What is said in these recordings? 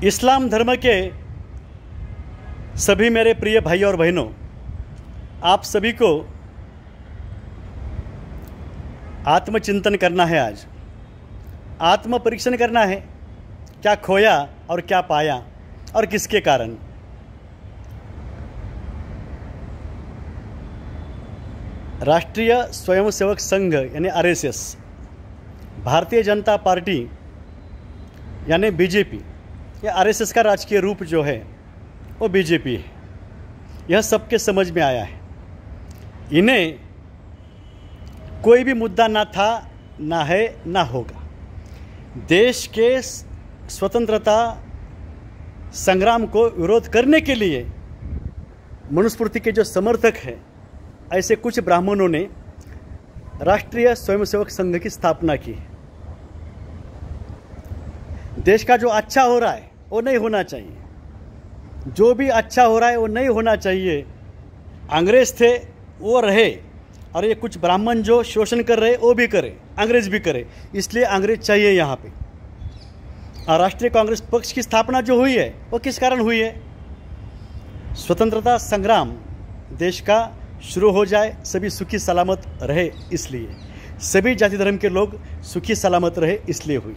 इस्लाम धर्म के सभी मेरे प्रिय भाई और बहनों, आप सभी को आत्मचिंतन करना है। आज आत्म परीक्षण करना है, क्या खोया और क्या पाया और किसके कारण। राष्ट्रीय स्वयंसेवक संघ यानी आरएसएस, भारतीय जनता पार्टी यानी बीजेपी, या आरएसएस का राजकीय रूप जो है वो बीजेपी है। यह सबके समझ में आया है। इन्हें कोई भी मुद्दा ना था, ना है, ना होगा। देश के स्वतंत्रता संग्राम को विरोध करने के लिए मनुस्मृति के जो समर्थक हैं, ऐसे कुछ ब्राह्मणों ने राष्ट्रीय स्वयंसेवक संघ की स्थापना की। देश का जो अच्छा हो रहा है वो नहीं होना चाहिए, जो भी अच्छा हो रहा है वो नहीं होना चाहिए। अंग्रेज थे वो रहे, और ये कुछ ब्राह्मण जो शोषण कर रहे वो भी करे, अंग्रेज भी करे, इसलिए अंग्रेज चाहिए यहाँ पे। और राष्ट्रीय कांग्रेस पक्ष की स्थापना जो हुई है वो किस कारण हुई है? स्वतंत्रता संग्राम देश का शुरू हो जाए, सभी सुखी सलामत रहे, इसलिए सभी जाति धर्म के लोग सुखी सलामत रहे, इसलिए हुई।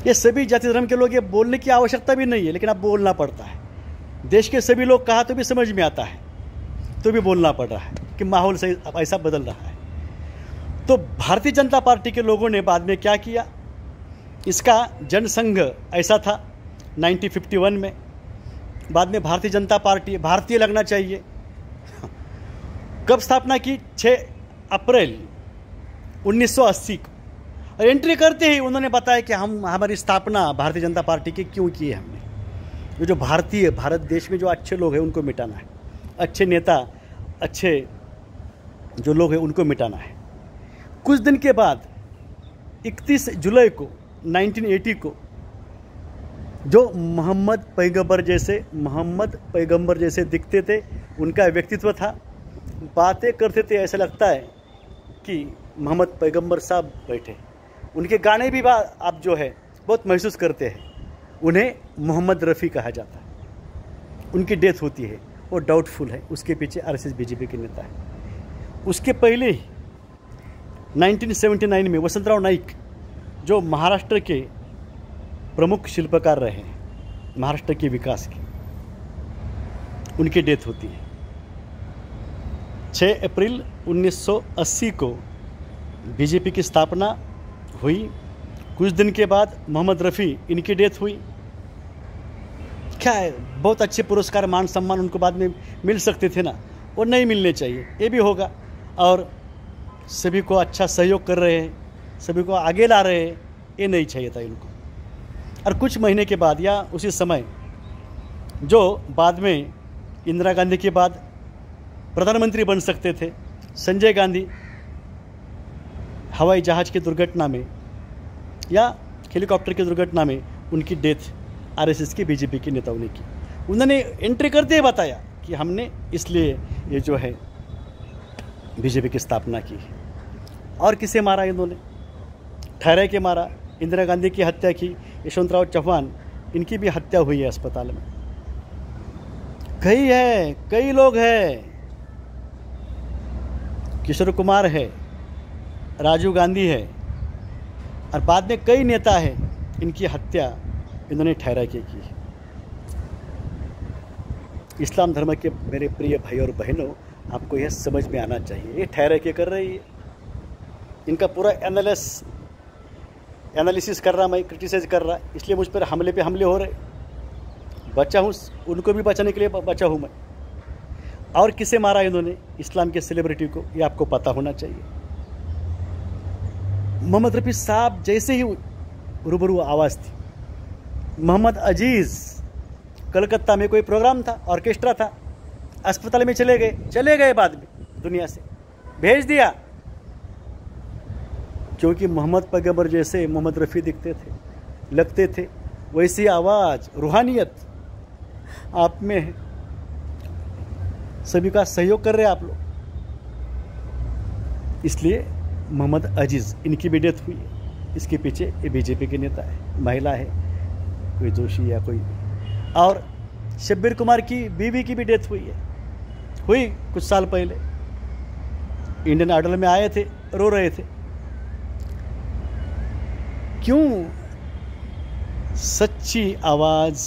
ये सभी जाति धर्म के लोग, ये बोलने की आवश्यकता भी नहीं है, लेकिन अब बोलना पड़ता है। देश के सभी लोग कहा तो भी समझ में आता है, तो भी बोलना पड़ रहा है कि माहौल से ऐसा बदल रहा है। तो भारतीय जनता पार्टी के लोगों ने बाद में क्या किया, इसका जनसंघ ऐसा था 1951 में। बाद में भारतीय जनता पार्टी, भारतीय लगना चाहिए। कब स्थापना की? 6 अप्रैल 1980 को। और एंट्री करते ही उन्होंने बताया कि हमारी स्थापना भारतीय जनता पार्टी की क्यों की है हमने। जो भारत देश में जो अच्छे लोग हैं उनको मिटाना है, अच्छे नेता, अच्छे जो लोग हैं उनको मिटाना है। कुछ दिन के बाद 31 जुलाई को 1980 को जो मोहम्मद पैगंबर जैसे दिखते थे, उनका व्यक्तित्व था, बातें करते थे, ऐसा लगता है कि मोहम्मद पैगंबर साहब बैठे। उनके गाने भी आप जो है बहुत महसूस करते हैं। उन्हें मोहम्मद रफ़ी कहा जाता है। उनकी डेथ होती है, वो डाउटफुल है। उसके पीछे आरएसएस बीजेपी के नेता है। उसके पहले ही 1979 में वसंतराव नाईक जो महाराष्ट्र के प्रमुख शिल्पकार रहे, महाराष्ट्र के विकास के, उनकी डेथ होती है। 6 अप्रैल 1980 को बीजेपी की स्थापना हुई। कुछ दिन के बाद मोहम्मद रफ़ी, इनकी डेथ हुई। क्या है, बहुत अच्छे पुरस्कार, मान सम्मान उनको बाद में मिल सकते थे ना, वो नहीं मिलने चाहिए, ये भी होगा। और सभी को अच्छा सहयोग कर रहे हैं, सभी को आगे ला रहे हैं, ये नहीं चाहिए था इनको। और कुछ महीने के बाद या उसी समय जो बाद में इंदिरा गांधी के बाद प्रधानमंत्री बन सकते थे, संजय गांधी, हवाई जहाज़ की दुर्घटना में या हेलीकॉप्टर की दुर्घटना में उनकी डेथ आरएसएस के बीजेपी के नेताओं ने की। उन्होंने एंट्री करते ही बताया कि हमने इसलिए ये जो है बीजेपी की स्थापना की है। और किसे मारा इन्होंने? ठहरे के मारा। इंदिरा गांधी की हत्या की, यशवंतराव चौहान, इनकी भी हत्या हुई है अस्पताल में। कई लोग हैं, किशोर कुमार है, राजीव गांधी है, और बाद में कई नेता हैं, इनकी हत्या इन्होंने ठहरा के की है। इस्लाम धर्म के मेरे प्रिय भाई और बहनों, आपको यह समझ में आना चाहिए, ये ठहरा के कर रही है। इनका पूरा एनालिसिस कर रहा, मैं क्रिटिसाइज कर रहा, इसलिए मुझ पर हमले पे हमले हो रहे। बचा हूँ, उनको भी बचाने के लिए बचा हूँ मैं। और किसे मारा इन्होंने? इस्लाम के सेलिब्रिटी को, ये आपको पता होना चाहिए। मोहम्मद रफ़ी साहब जैसे ही रूबरू आवाज़ थी। मोहम्मद अजीज़, कलकत्ता में कोई प्रोग्राम था, ऑर्केस्ट्रा था, अस्पताल में चले गए, बाद में दुनिया से भेज दिया, क्योंकि मोहम्मद पैगंबर जैसे मोहम्मद रफ़ी दिखते थे, लगते थे। वैसी आवाज़, रूहानियत आप में है। सभी का सहयोग कर रहे हैं आप लोग, इसलिए मोहम्मद अजीज़, इनकी भी डेथ हुई है। इसके पीछे ये बीजेपी के नेता है, महिला है, कोई जोशी या कोई। और शब्बीर कुमार की बीवी की भी डेथ हुई कुछ साल पहले। इंडियन आइडल में आए थे, रो रहे थे। क्यों सच्ची आवाज़,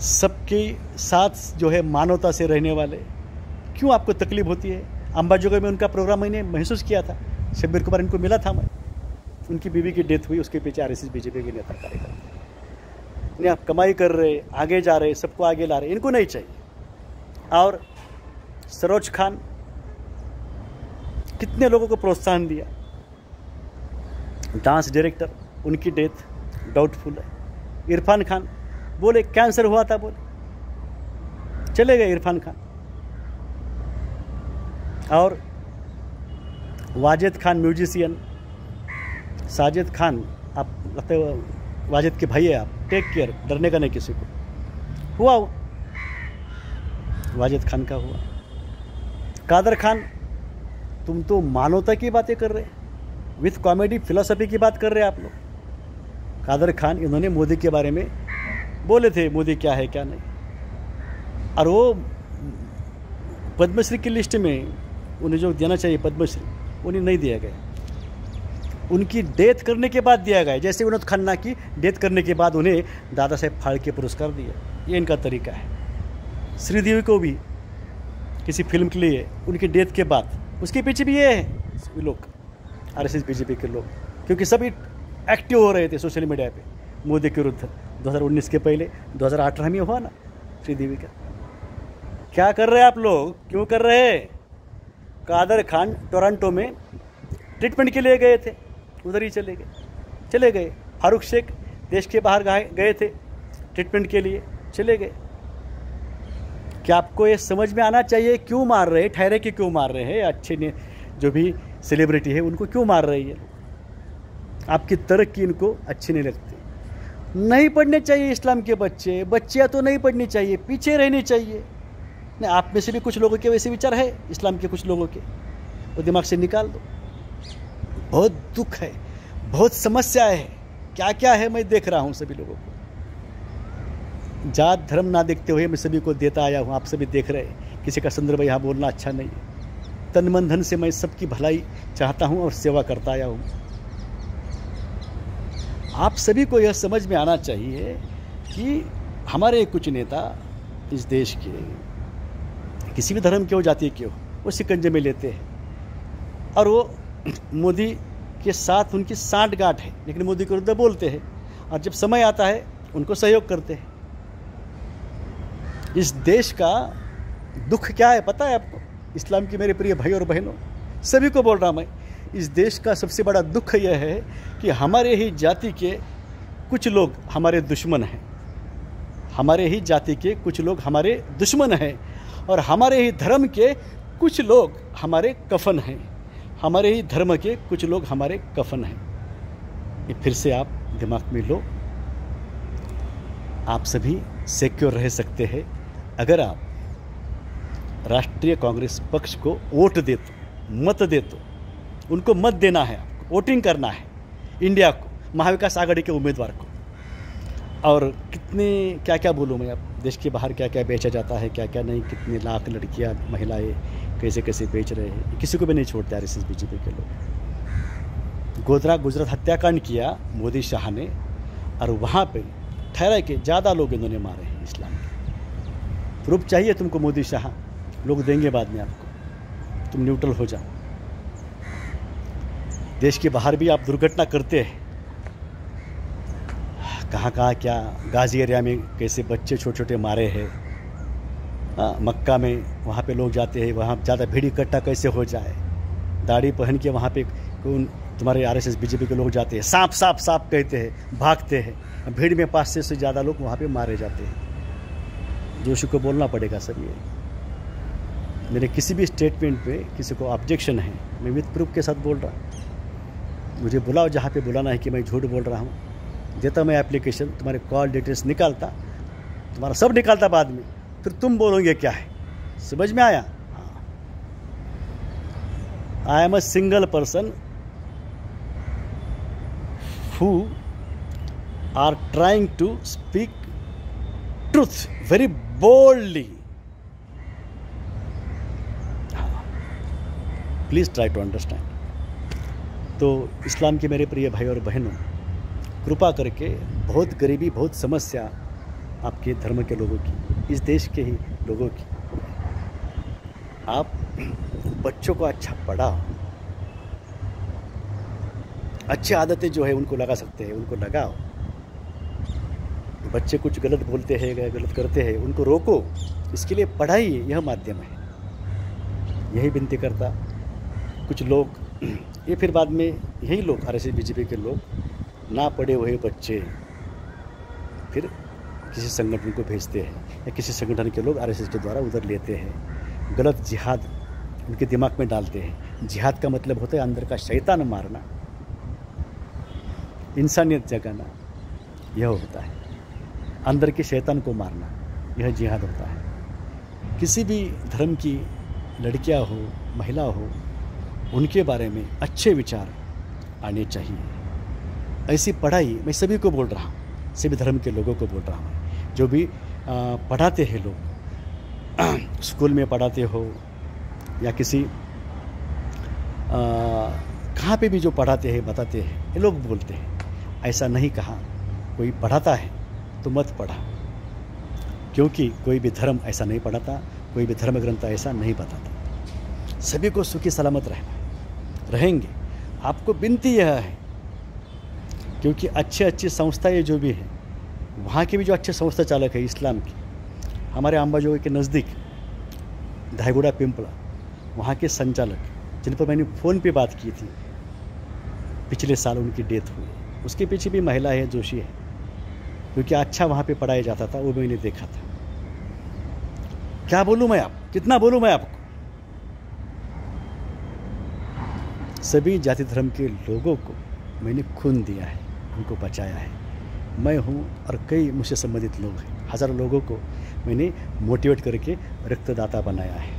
सबके साथ जो है मानवता से रहने वाले, क्यों आपको तकलीफ होती है? अंबाजोगाई में उनका प्रोग्राम मैंने महसूस किया था, शब्बीर कुमार इनको मिला था मैं, उनकी बीवी की डेथ हुई, उसके पीछे आरएसएस बीजेपी के नेता कार्यकर्ता। नहीं, आप कमाई कर रहे, आगे जा रहे, सबको आगे ला रहे, इनको नहीं चाहिए। और सरोज खान कितने लोगों को प्रोत्साहन दिया, डांस डायरेक्टर, उनकी डेथ डाउटफुल है। इरफान खान बोले कैंसर हुआ था, बोले चले गए इरफान खान। और वाजिद खान म्यूजिशियन, साजिद खान, आप लगते हो वाजिद के भाई है आप, टेक केयर, डरने का नहीं किसी को। हुआ वाजिद खान का हुआ। कादर खान, तुम तो मानवता की बातें कर रहे, विथ कॉमेडी फिलोसफी की बात कर रहे आप लोग। कादर खान, इन्होंने मोदी के बारे में बोले थे, मोदी क्या है क्या नहीं, और वो पद्मश्री की लिस्ट में उन्हें जो देना चाहिए पद्मश्री, उन्हें नहीं दिया गया। उनकी डेथ करने के बाद दिया गया, जैसे विनोद खन्ना की डेथ करने के बाद उन्हें दादा साहेब फाल्के पुरस्कार दिया। ये इनका तरीका है। श्रीदेवी को भी किसी फिल्म के लिए उनकी डेथ के बाद, उसके पीछे भी ये है लोग, आरएसएस बीजेपी के लोग, क्योंकि सभी एक्टिव हो रहे थे सोशल मीडिया पे मोदी के विरुद्ध। 2019 के पहले 2018 में हुआ ना श्रीदेवी का। क्या कर रहे हैं आप लोग, क्यों कर रहे हैं? कादर खान टोरंटो में ट्रीटमेंट के लिए गए थे, उधर ही चले गए। फारूक शेख देश के बाहर गए थे ट्रीटमेंट के लिए, चले गए। क्या आपको ये समझ में आना चाहिए क्यों मार रहे हैं? ठहरे के क्यों मार रहे हैं? अच्छे ने जो भी सेलिब्रिटी है उनको क्यों मार रही है? आपकी तरक्की इनको अच्छी नहीं लगती। नहीं पढ़ने चाहिए इस्लाम के बच्चे, बच्चियाँ तो नहीं पढ़नी चाहिए, पीछे रहनी चाहिए। नहीं, आप में से भी कुछ लोगों के वैसे विचार है, इस्लाम के कुछ लोगों के, वो दिमाग से निकाल दो। बहुत दुख है, बहुत समस्या है, क्या क्या है मैं देख रहा हूँ सभी लोगों को। जात धर्म ना देखते हुए मैं सभी को देता आया हूँ, आप सभी देख रहे हैं। किसी का संदर्भ यहाँ बोलना अच्छा नहीं है। तन मन धन से मैं सबकी भलाई चाहता हूँ और सेवा करता आया हूँ। आप सभी को यह समझ में आना चाहिए कि हमारे कुछ नेता इस देश के, किसी भी धर्म के हो, जाति के हो, वो शिकंजे में लेते हैं और वो मोदी के साथ उनकी सांठगांठ है, लेकिन मोदी के विरुद्ध बोलते हैं और जब समय आता है उनको सहयोग करते हैं। इस देश का दुख क्या है पता है आपको? इस्लाम के मेरे प्रिय भाई और बहनों, सभी को बोल रहा मैं, इस देश का सबसे बड़ा दुख यह है कि हमारे ही जाति के कुछ लोग हमारे दुश्मन हैं। हमारे ही जाति के कुछ लोग हमारे दुश्मन हैं और हमारे ही धर्म के कुछ लोग हमारे कफन हैं। हमारे ही धर्म के कुछ लोग हमारे कफन हैं। ये फिर से आप दिमाग में लो। आप सभी सिक्योर रह सकते हैं अगर आप राष्ट्रीय कांग्रेस पक्ष को वोट दे तो, मत दे तो। उनको मत देना है, आपको वोटिंग करना है इंडिया को, महाविकास आघाड़ी के उम्मीदवार को। और कितने क्या क्या बोलूँ मैं, अब देश के बाहर क्या क्या बेचा जाता है, क्या क्या नहीं, कितने लाख लड़कियां महिलाएं कैसे कैसे बेच रहे हैं, किसी को भी नहीं छोड़ते आरएसएस बीजेपी के लोग। गोधरा गुजरात हत्याकांड किया मोदी शाह ने और वहाँ पे ठहरा के ज़्यादा लोग इन्होंने मारे हैं इस्लाम के। प्रूफ चाहिए तुमको मोदी शाह, लोग देंगे बाद में आपको, तुम न्यूट्रल हो जाओ। देश के बाहर भी आप दुर्घटना करते हैं, कहाँ कहाँ क्या, गाजी एरिया में कैसे बच्चे छोटे छोटे मारे हैं, मक्का में वहाँ पे लोग जाते हैं, वहाँ ज़्यादा भीड़ इकट्ठा कैसे हो जाए, दाढ़ी पहन के वहाँ पे कौन तुम्हारे आरएसएस बीजेपी के लोग जाते हैं, सांप सांप सांप कहते हैं, भागते हैं, भीड़ में 500 से ज़्यादा लोग वहाँ पे मारे जाते हैं। जोशी को बोलना पड़ेगा सर, ये मेरे किसी भी स्टेटमेंट पे किसी को ऑब्जेक्शन है, मैं विथ प्रूफ के साथ बोल रहा हूँ। मुझे बुलाओ जहाँ पे बुलाना है कि मैं झूठ बोल रहा हूँ, देता मैं एप्लीकेशन, तुम्हारे कॉल डिटेल्स निकालता, तुम्हारा सब निकालता बाद में, फिर तुम बोलोगे क्या है। समझ में आया? I am a single person who are trying to speak truth very boldly. Please try to understand. तो इस्लाम के मेरे प्रिय भाई और बहनों, कृपा करके बहुत गरीबी, बहुत समस्या आपके धर्म के लोगों की, इस देश के ही लोगों की, आप बच्चों को अच्छा पढ़ाओ, अच्छी आदतें जो है उनको लगा सकते हैं उनको लगाओ। बच्चे कुछ गलत बोलते हैं, गलत करते हैं, उनको रोको, इसके लिए पढ़ाई यह माध्यम है। यही विनती करता। कुछ लोग ये फिर बाद में यही लोग आरएसएस बीजेपी के लोग ना पढ़े हुए बच्चे फिर किसी संगठन को भेजते हैं या किसी संगठन के लोग आरएसएस के द्वारा उधर लेते हैं, गलत जिहाद उनके दिमाग में डालते हैं। जिहाद का मतलब होता है अंदर का शैतान मारना, इंसानियत जगाना, यह होता है। अंदर के शैतान को मारना, यह जिहाद होता है। किसी भी धर्म की लड़कियां हो, महिला हो, उनके बारे में अच्छे विचार आने चाहिए। ऐसी पढ़ाई मैं सभी को बोल रहा हूँ, सभी धर्म के लोगों को बोल रहा हूँ। जो भी पढ़ाते हैं लोग, स्कूल में पढ़ाते हो या किसी कहाँ पे भी जो पढ़ाते हैं बताते हैं, ये लोग बोलते हैं ऐसा नहीं कहा, कोई पढ़ाता है तो मत पढ़ा, क्योंकि कोई भी धर्म ऐसा नहीं पढ़ाता, कोई भी धर्म ग्रंथ ऐसा नहीं बताता। सभी को सुखी सलामत रहेंगे। आपको विनती यह है, क्योंकि अच्छी संस्थाएं जो भी हैं, वहाँ के भी जो अच्छे संस्था चालक है इस्लाम की, हमारे अंबाजोगाई के नज़दीक धायगुड़ा पिंपला, वहाँ के संचालक जिन पर मैंने फ़ोन पे बात की थी, पिछले साल उनकी डेथ हुई। उसके पीछे भी महिला है, जोशी है, क्योंकि अच्छा वहाँ पे पढ़ाया जाता था, वो मैंने देखा था। क्या बोलूँ मैं कितना बोलूँ मैं आपको। सभी जाति धर्म के लोगों को मैंने खून दिया है, उनको बचाया है। मैं हूँ और कई मुझसे संबंधित लोग हैं। हज़ारों लोगों को मैंने मोटिवेट करके रक्तदाता बनाया है।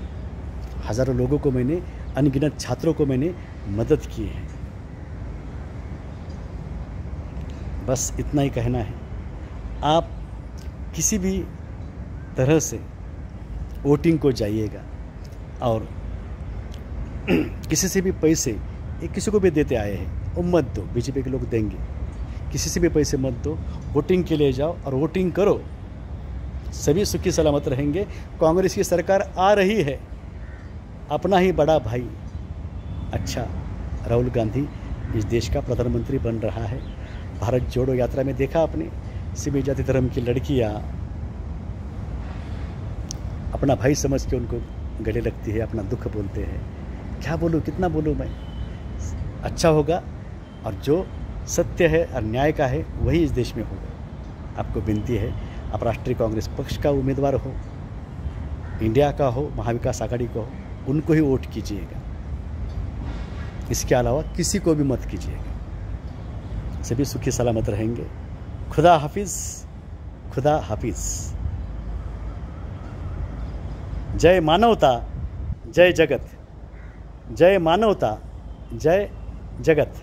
हज़ारों लोगों को मैंने, अनगिनत छात्रों को मैंने मदद की है। बस इतना ही कहना है। आप किसी भी तरह से वोटिंग को जाइएगा और किसी से भी पैसे किसी को भी देते आए हैं वो मत दो, बीजेपी के लोग देंगे। किसी से भी पैसे मत दो, वोटिंग के लिए जाओ और वोटिंग करो, सभी सुखी सलामत रहेंगे। कांग्रेस की सरकार आ रही है, अपना ही बड़ा भाई अच्छा राहुल गांधी इस देश का प्रधानमंत्री बन रहा है। भारत जोड़ो यात्रा में देखा आपने, सभी जाति धर्म की लड़कियां अपना भाई समझ के उनको गले लगती है, अपना दुख बोलते हैं। क्या बोलूँ, कितना बोलूँ मैं। अच्छा होगा और जो सत्य है और न्याय का है वही इस देश में होगा। आपको विनती है, आप राष्ट्रीय कांग्रेस पक्ष का उम्मीदवार हो, इंडिया का हो, महाविकास आघाड़ी का हो, उनको ही वोट कीजिएगा। इसके अलावा किसी को भी मत कीजिएगा। सभी सुखी सलामत रहेंगे। खुदा हाफिज़, खुदा हाफिज़। जय मानवता, जय जगत। जय मानवता, जय जगत।